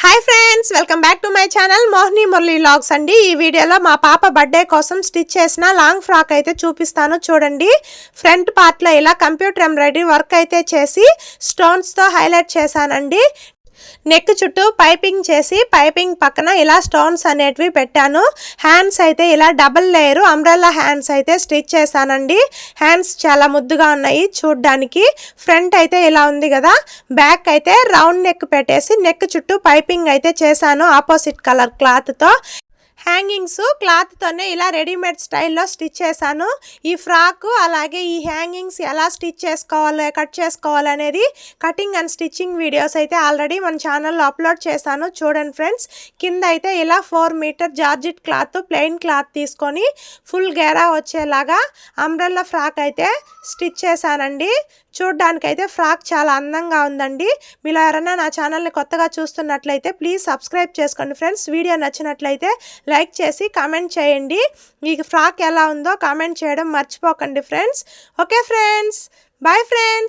Hi friends, welcome back to my channel Mohini Murali vlogs అండి. ఈ వీడియోలో మా పాప బర్త్డే కోసం స్టిచ్ చేసిన లాంగ్ ఫ్రాక్ అయితే చూపిస్తాను చూడండి. ఫ్రంట్ పార్ట్లో ఇలా కంప్యూటర్ ఎంబ్రాయిడరీ వర్క్ అయితే చేసి స్టోన్స్తో హైలైట్ చేశానండి. నెక్ చుట్టూ పైపింగ్ చేసి పైపింగ్ పక్కన ఇలా స్టోన్స్ అనేటివి పెట్టాను. హ్యాండ్స్ అయితే ఇలా డబుల్ లేయర్ అంబ్రెల్లా హ్యాండ్స్ అయితే స్టిచ్ చేశానండి. హ్యాండ్స్ చాలా ముద్దుగా ఉన్నాయి చూడ్డానికి. ఫ్రంట్ అయితే ఇలా ఉంది కదా, బ్యాక్ అయితే రౌండ్ నెక్ పెట్టేసి నెక్ చుట్టూ పైపింగ్ అయితే చేశాను ఆపోజిట్ కలర్ క్లాత్తో. హ్యాంగింగ్స్ క్లాత్తోనే ఇలా రెడీమేడ్ స్టైల్లో స్టిచ్ చేశాను. ఈ ఫ్రాక్ అలాగే ఈ హ్యాంగింగ్స్ ఎలా స్టిచ్ చేసుకోవాలి, కట్ చేసుకోవాలి అనేది కటింగ్ అండ్ స్టిచ్చింగ్ వీడియోస్ అయితే ఆల్రెడీ మన ఛానల్లో అప్లోడ్ చేశాను చూడండి ఫ్రెండ్స్. కింద అయితే ఇలా 4 meter georgette cloth plain cloth తీసుకొని ఫుల్ గేరా వచ్చేలాగా అంబ్రెల్లా ఫ్రాక్ అయితే స్టిచ్ చేశానండి. చూడ్డానికైతే ఫ్రాక్ చాలా అందంగా ఉందండి. మీరు ఎవరైనా నా ఛానల్ని కొత్తగా చూస్తున్నట్లయితే ప్లీజ్ సబ్స్క్రైబ్ చేసుకోండి ఫ్రెండ్స్. వీడియో నచ్చినట్లయితే లైక్ చేసి కామెంట్ చేయండి. ఈ ఫ్రాక్ ఎలా ఉందో కామెంట్ చేయడం మర్చిపోకండి friends. Okay friends, bye friends.